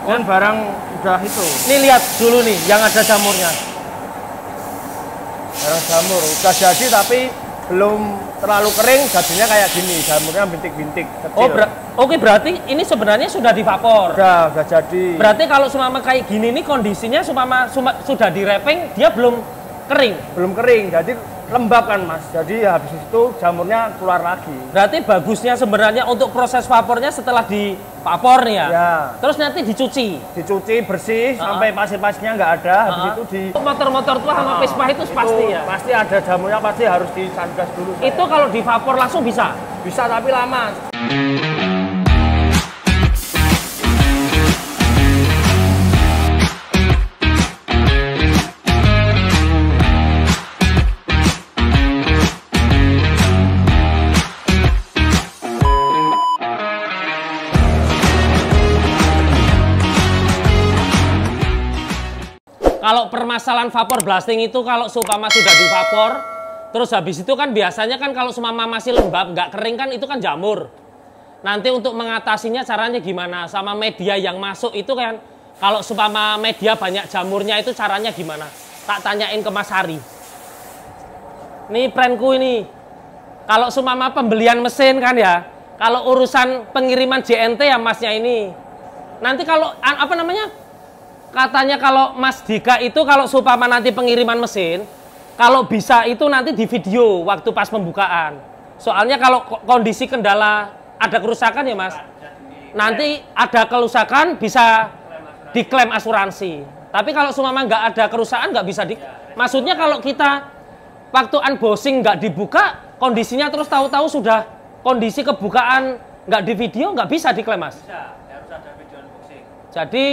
Kan barang udah itu. Ini lihat dulu nih yang ada jamurnya. Barang jamur udah jadi tapi belum terlalu kering, jadinya kayak gini, jamurnya bintik-bintik kecil. Oh, oke, berarti ini sebenarnya sudah divapor. Udah jadi. Berarti kalau seumpama kayak gini nih kondisinya sudah di wrapping, dia belum kering. Belum kering, jadi lembab kan Mas. Jadi habis itu jamurnya keluar lagi. Berarti bagusnya sebenarnya untuk proses vapornya setelah divapor nih ya. Ya. Terus nanti dicuci. Dicuci bersih sampai pasir-pasirnya nggak ada. Habis itu di motor-motor tua sama Vespa itu pasti ya. Pasti ada jamurnya, pasti harus disandas dulu. Itu kalau divapor langsung bisa. Bisa tapi lama. Kalau permasalahan vapor blasting itu kalau seumpama sudah divapor, terus habis itu kan biasanya kan kalau seumpama masih lembab, nggak kering kan itu kan jamur. Nanti untuk mengatasinya caranya gimana? Sama media yang masuk itu kan, kalau seumpama media banyak jamurnya itu caranya gimana? Tak tanyain ke Mas Hari. Ini pranku ini. Kalau seumpama pembelian mesin kan ya, kalau urusan pengiriman JNT ya Masnya ini. Nanti kalau apa namanya? Katanya kalau Mas Dika itu kalau supaya nanti pengiriman mesin, kalau bisa itu nanti di video waktu pas pembukaan. Soalnya kalau kondisi kendala ada kerusakan ya Mas, nanti ada kerusakan bisa diklaim asuransi. Tapi kalau seumpama nggak ada kerusakan nggak bisa maksudnya kalau kita waktu unboxing nggak dibuka, kondisinya terus tahu-tahu sudah kondisi kebukaan nggak di video nggak bisa diklaim Mas. Bisa, harus ada video unboxing. Jadi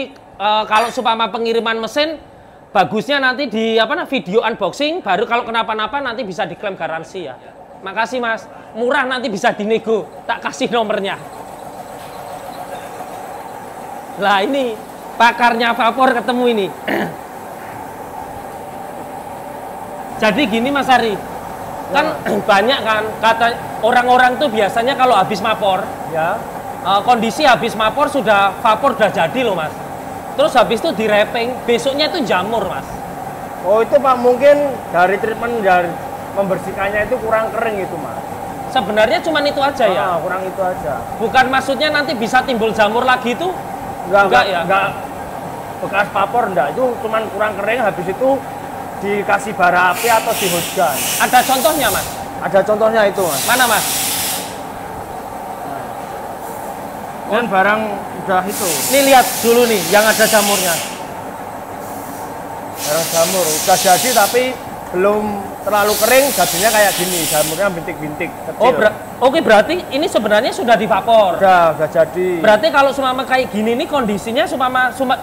kalau supaya pengiriman mesin bagusnya nanti di video unboxing, baru kalau kenapa-napa nanti bisa diklaim garansi ya. Makasih Mas, murah nanti bisa dinego, tak kasih nomornya. Lah ini pakarnya vapor ketemu ini. Jadi gini Mas Ari, kan banyak kan kata orang-orang tuh biasanya kalau habis vapor, Ya. Kondisi habis vapor vapor udah jadi loh Mas. Terus habis itu di wrapping, besoknya itu jamur Mas. Oh itu Pak, mungkin dari treatment dari membersihkannya itu kurang kering itu Mas. Sebenarnya cuma itu aja ya. Kurang itu aja. Bukan maksudnya nanti bisa timbul jamur lagi itu? Enggak ya. Enggak bekas vapor enggak, itu cuman kurang kering, habis itu dikasih bara api atau dihujkan. Ada contohnya Mas? Ada contohnya itu Mas. Mana Mas? Kan barang udah itu. Ini lihat dulu nih yang ada jamurnya. Barang jamur udah jadi tapi belum terlalu kering, jadinya kayak gini, jamurnya bintik-bintik kecil. Oh, oke, berarti ini sebenarnya sudah divapor. Udah jadi. Berarti kalau seumpama kayak gini nih kondisinya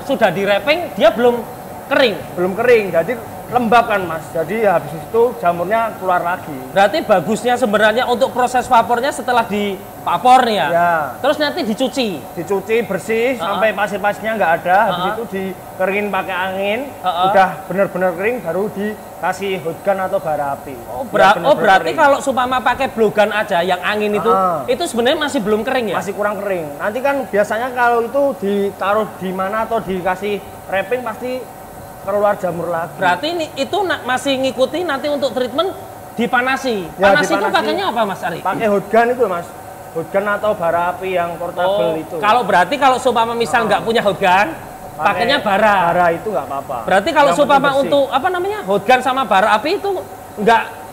sudah di wrapping, dia belum kering. Belum kering, jadi lembab kan Mas. Jadi habis itu jamurnya keluar lagi. Berarti bagusnya sebenarnya untuk proses vapornya setelah divapor nih ya. Ya. Terus nanti dicuci. Dicuci bersih sampai pasir-pasirnya nggak ada, habis itu dikeringin pakai angin, udah bener-bener kering baru dikasih hotgun atau bara api. Oh, berarti kering. Kalau supaya pakai blogan aja yang angin itu sebenarnya masih belum kering ya? Masih kurang kering. Nanti kan biasanya kalau itu ditaruh di mana atau dikasih wrapping pasti keluar jamur lagi. Berarti itu masih ngikuti nanti untuk treatment dipanasi. Ya, Panas itu pakainya apa Mas Ari? Pakai hotgun itu Mas. Hotgun atau bara api yang portable itu. Kalau berarti kalau supaya misal nggak punya hotgun, pakainya bara. Bara itu nggak apa-apa. Berarti kalau supaya untuk hotgun sama bara api itu nggak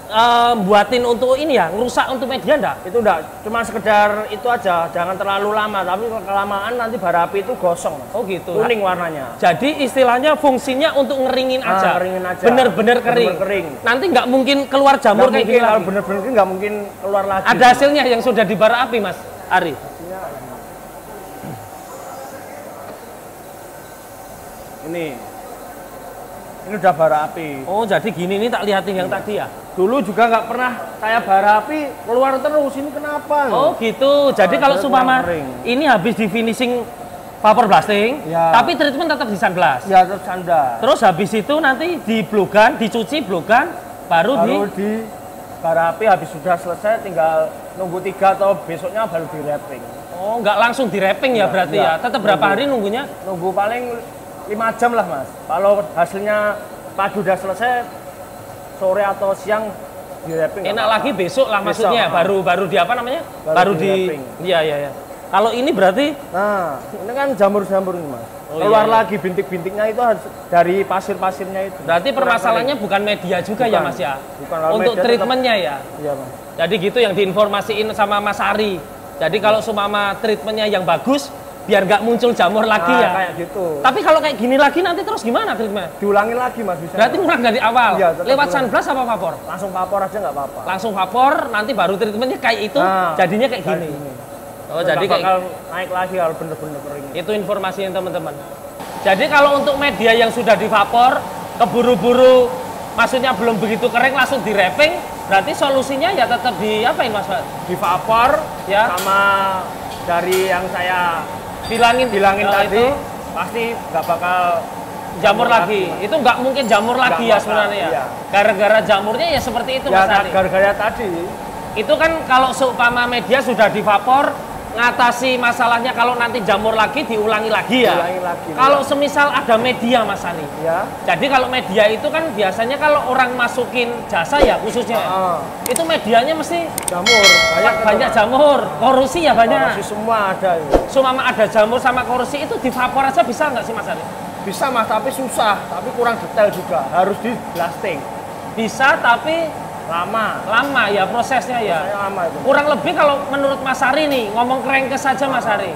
buatin untuk ini ya, ngerusak untuk media enggak? Itu enggak, cuma sekedar itu aja, jangan terlalu lama, tapi kelamaan nanti bara api itu gosong. Oh gitu. Kuning warnanya. Jadi istilahnya fungsinya untuk ngeringin aja. Ngeringin aja. Bener-bener kering. Nanti nggak mungkin keluar jamur kayak gini. Kalau bener-bener kering nggak mungkin keluar lagi. Ada hasilnya yang sudah di bara api Mas Ari? Ini udah bara api. Oh jadi gini, ini tak lihatin yang tadi ya? Dulu juga nggak pernah kayak bara api keluar terus, ini kenapa? Oh gitu, jadi kalau supaya ini habis di finishing vapor blasting, tapi treatment tetap di sunblast? Ya tetap sunblast. Terus habis itu nanti di blogan, dicuci blogan, baru di bara api, habis sudah selesai tinggal nunggu 3 atau besoknya baru di wrapping. Oh, nggak langsung di wrapping ya berarti ya? Tetap berapa hari nunggunya? Nunggu paling 5 jam lah mas. Kalau hasilnya pagi udah selesai, sore atau siang di wrapping. Enak lagi besok lah besok, maksudnya, baru di apa namanya? Baru di wrapping. Iya. Kalau ini berarti? Nah, ini kan jamur-jamur ini mas. Oh, Keluar iya. lagi bintik-bintiknya itu harus dari pasir-pasirnya itu. Berarti permasalahannya bukan media juga ya mas ya? Bukan. Kalau Untuk media treatmentnya ya? Iya mas. Jadi gitu yang diinformasiin sama Mas Ari. Jadi kalau seumpama treatmentnya yang bagus, biar nggak muncul jamur lagi ya? Kayak gitu. Tapi kalau kayak gini lagi nanti terus gimana treatment? Diulangin lagi mas bisa. Berarti ngulang dari awal? Iya, tetap Lewat ngulang. sunblast apa vapor? Langsung vapor aja nggak apa-apa. Langsung vapor, nanti baru treatmentnya kayak itu, Nah, jadinya kayak gini. Oh, jadi Nggak kayak bakal naik lagi kalau bener-bener kering. itu informasinya teman-teman. Jadi kalau untuk media yang sudah divapor, keburu-buru, maksudnya belum begitu kering langsung di wrapping, berarti solusinya ya tetap di apain mas? Di vapor Ya. sama dari yang saya Bilangin tadi itu pasti nggak bakal jamur lagi. Itu nggak mungkin jamur lagi ya bakal, sebenarnya ya. iya. Gara-gara jamurnya ya seperti itu ya mas Ari. gara-gara tadi. Itu kan kalau seumpama media sudah divapor, ngatasi masalahnya kalau nanti jamur lagi diulangi lagi ya. Diulangi lagi, Kalau iya. semisal ada media Mas Ani. Ya. Jadi kalau media itu kan biasanya kalau orang masukin jasa ya khususnya. Itu medianya mesti Jamur banyak jamur, korosi ya banyak. Korosi semua ada. Seumpama ada jamur sama korosi itu divapor aja bisa nggak sih Mas Ani? Bisa mas, tapi susah, tapi kurang detail juga. Harus di blasting. Bisa tapi Lama ya prosesnya ya. Saya lama itu. Kurang lebih kalau menurut Mas Ari nih, ngomong krengkes saja Mas Ari.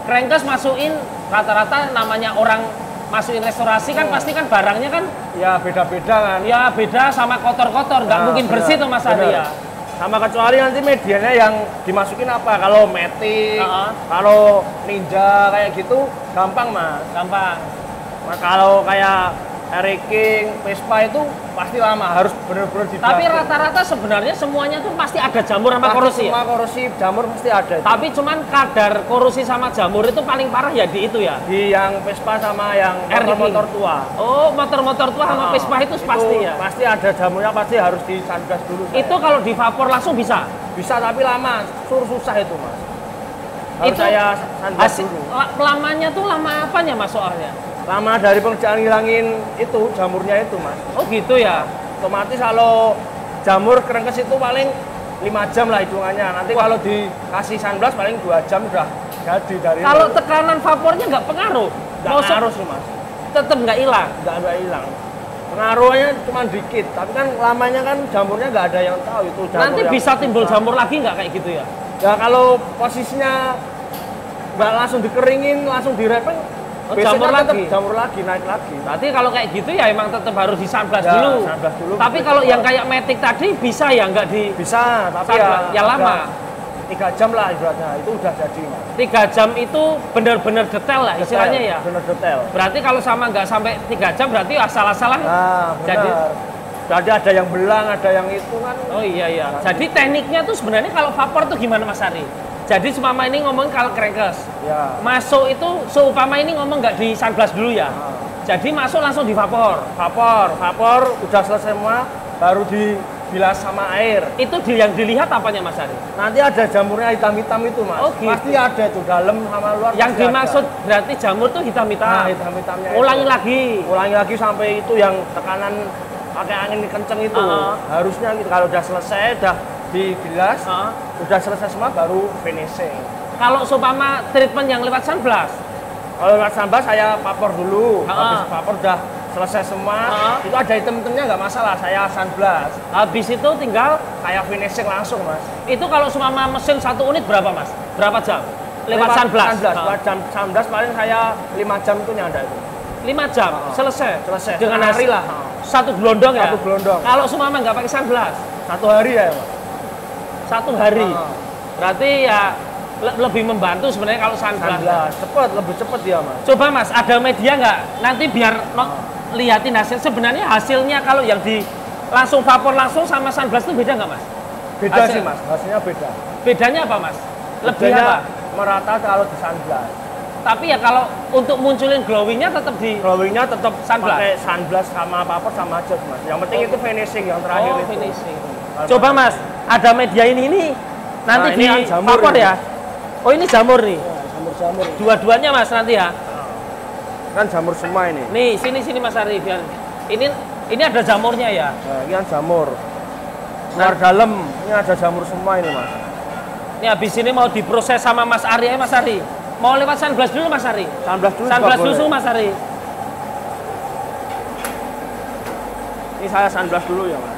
Krengkes masukin rata-rata namanya orang masukin restorasi kan pasti kan barangnya kan Ya beda-beda kan. ya beda sama kotor-kotor, nggak Nah, mungkin bersih tuh Mas Ari ya. Sama kecuali nanti medianya yang dimasukin apa. Kalau metik, Uh-uh. kalau ninja kayak gitu gampang mas. Gampang. Nah, kalau kayak Harry King, Vespa itu pasti lama, harus benar-benar di Tapi rata-rata sebenarnya semuanya tuh pasti ada jamur sama korosi Semua ya. korosi jamur mesti ada. Tapi cuman kadar korosi sama jamur itu paling parah ya di itu ya. Di yang Vespa sama yang Harry King. motor tua. Oh, motor-motor tua sama Vespa itu pasti ya. Pasti ada jamurnya, pasti harus di sungas dulu. Itu kalau di vapor langsung bisa. bisa tapi lama, susah itu mas. Harus Itu saya sungas hasil dulu. lamanya tuh lama apanya Mas soalnya? Lama dari pengerjaan ngilangin itu jamurnya itu mas. Oh gitu ya. Otomatis kalau jamur kerengkes itu paling 5 jam lah hitungannya. Nanti kalau dikasih sunblast paling 2 jam udah jadi dari. Kalau tekanan vapornya nggak pengaruh? nggak Maksud- ngaruh sih mas, Tetap nggak hilang. nggak hilang. Pengaruhnya cuma dikit, tapi kan lamanya kan jamurnya nggak ada yang tahu itu jamur. Nanti yang bisa timbul jamur lagi nggak kayak gitu ya? Ya kalau posisinya nggak langsung dikeringin, langsung direpeng, jamur lagi? Jamur lagi, naik lagi. Berarti kalau kayak gitu ya emang tetap harus di sunblast Ya, dulu. sunblast dulu. Tapi kalau yang kayak metik tadi bisa ya nggak di Bisa, tapi sunblast? Ya lama. 3 jam lah ibaratnya, itu udah jadi mas. 3 jam itu benar-benar detail lah istilahnya ya. Bener detail. Berarti kalau sama nggak sampai 3 jam berarti asal-asalan. Nah, Jadi- Jadi ada yang belang, ada yang itu kan. Oh iya. Jadi tekniknya tuh sebenarnya kalau vapor tuh gimana Mas Ari? Jadi seumpama ini ngomong kalau krengkes. Ya. Masuk itu seumpama ini ngomong nggak di sunblast dulu ya. Jadi masuk langsung di vapor. Vapor udah selesai semua, baru dibilas sama air. Itu yang dilihat apanya Mas Ari? Nanti ada jamurnya hitam-hitam itu mas. Oh, gitu. Pasti ada itu dalam sama luar. Yang pasti dimaksud ada. berarti jamur tuh hitam-hitam. Nah, hitam-hitamnya. Ulangi itu. lagi. Ulangi lagi sampai itu yang tekanan pakai angin kenceng itu. Harusnya gitu. Kalau udah selesai, udah dibilas, udah selesai semua baru finishing. Kalau seumpama treatment yang lewat sunblast, Kalau lewat sunblast saya vapor dulu. Ah. Habis vapor udah selesai semua, itu ada hitam-hitamnya nggak masalah. Saya sunblast. habis itu tinggal Saya finishing langsung mas. itu kalau seumpama mesin 1 unit berapa Mas? Berapa jam? Lewat sunblast. Lewat sunblast paling saya 5 jam itu nyanda itu. 5 jam selesai. Selesai. Dengan Setengah hari hasil lah. satu gelondong ya. Satu gelondong. Kalau seumpama nggak pakai sunblast, 1 hari ya mas. 1 hari. Ah. Berarti ya lebih membantu sebenarnya kalau sunblast. Cepet, lebih cepet ya mas. Coba Mas, ada media nggak? Nanti biar liatin hasil. Sebenarnya hasilnya kalau yang di langsung vapor langsung sama sunblast itu beda nggak Mas? Beda Hasil- sih mas, hasilnya beda. Bedanya apa Mas? Lebih Bedanya apa? merata kalau di sunblast. Tapi ya kalau untuk munculin glowingnya tetap di Glowingnya tetap Sunblast? pakai sunblast sama vapor sama aja mas. Yang penting itu finishing yang terakhir itu. finishing. Coba Mas, ada media ini nanti Nah, di ini kan jamur vapor ini. ya. Oh ini jamur nih. Ya, jamur-jamur. Dua-duanya Mas nanti ya. Kan jamur semua ini. Nih sini Mas Ari biar. Ini ada jamurnya ya. Nah, ini kan jamur. Luar dalam ini ada jamur semua ini Mas. Ini habis ini mau diproses sama Mas Ari ya Mas Ari. Mau lewat sunblast dulu Mas Ari. Sunblast dulu. Sunblast dulu Mas Ari. Ini saya sunblast dulu ya Mas.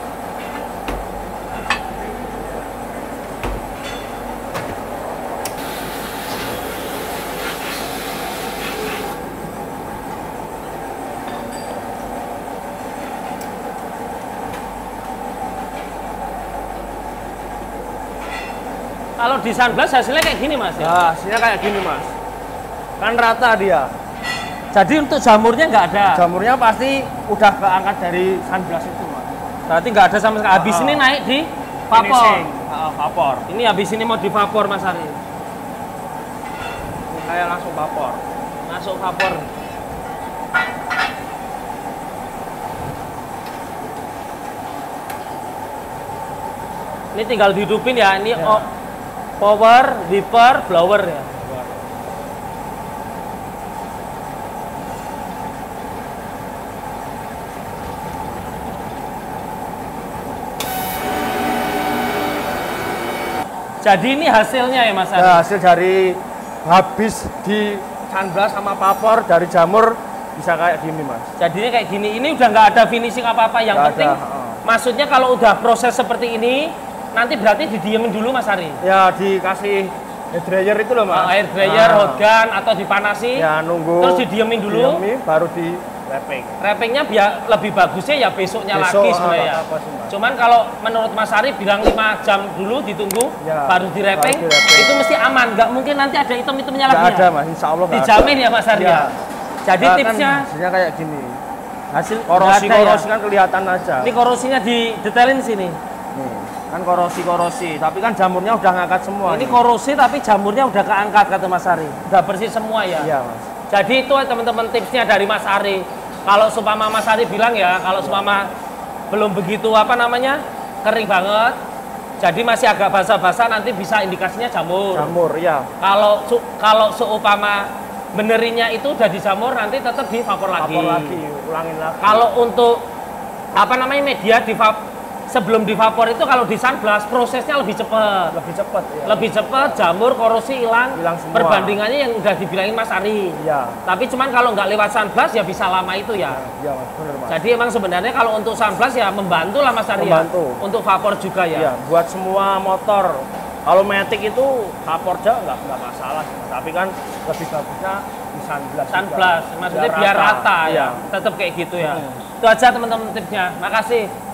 Kalau di sunblast hasilnya kayak gini Mas ya? Ya, hasilnya kayak gini Mas. Kan rata dia. Jadi untuk jamurnya nggak ada? Jamurnya pasti udah keangkat dari sunblast itu Mas. Berarti nggak ada sama sekali. Habis ini naik di vapor. Finishing. Vapor. Ini habis ini mau di vapor Mas Ari. Ini saya langsung vapor. Masuk vapor. Ini tinggal dihidupin ya. Ini Ya. Power, wiper, blower ya. Jadi ini hasilnya ya Mas Ari? Ya, hasil dari habis di sunblast sama vapor dari jamur bisa kayak gini Mas. Jadinya kayak gini. Ini udah nggak ada finishing apa-apa. Yang Nggak penting, ada, maksudnya kalau udah proses seperti ini, nanti berarti didiemin dulu Mas Ari? Ya dikasih air dryer itu loh Mas. Air dryer, hot gun, atau dipanasi. Ya nunggu. Terus didiemin dulu. Diemin, baru di wrapping. Wrappingnya biar lebih bagusnya ya besoknya Besok, lagi sebenarnya. apa sih, Mas? Cuman kalau menurut Mas Ari bilang 5 jam dulu ditunggu, Ya, baru di wrapping, baru di-wrapping. itu mesti aman. Nggak mungkin nanti ada item-itemnya lagi Nggak ya? ada Mas, insya Allah nggak Dijamin ada. ya Mas Ari Ya. ya? Jadi Nah, tipsnya, kan hasilnya kayak gini. hasil Korosi nggak ada ya? kan kelihatan aja. Ini korosinya didetailin sini. Nih, kan korosi, tapi kan jamurnya udah ngangkat semua. Ini nih. korosi tapi jamurnya udah keangkat kata Mas Ari. Udah bersih semua ya? Iya Mas. Jadi itu teman-teman tipsnya dari Mas Ari. Kalau supama Mas Ari bilang ya, kalau supama belum begitu kering banget, jadi masih agak basah-basah, nanti bisa indikasinya jamur. Jamur, ya. Kalau seumpama benerinnya itu udah dijamur, nanti tetap di vapor lagi. Vapor lagi, ulangin lagi. Kalau untuk media sebelum di vapor itu kalau di sunblast prosesnya lebih cepat. Lebih cepat ya. Lebih cepat, jamur, korosi hilang Hilang semua. perbandingannya yang udah dibilangin Mas Ari. Iya. Tapi cuman kalau nggak lewat sunblast ya bisa lama itu ya. Iya Mas, bener Mas. Jadi emang sebenarnya kalau untuk sunblast ya membantu lah Mas Ari ya. Membantu. Untuk vapor juga ya. Iya, buat semua motor. Kalau Matic itu vapor aja nggak masalah, tapi kan lebih bagusnya di sunblast. Sunblast, maksudnya biar rata ya. Tetap kayak gitu ya. Itu aja teman-teman tipsnya. Makasih.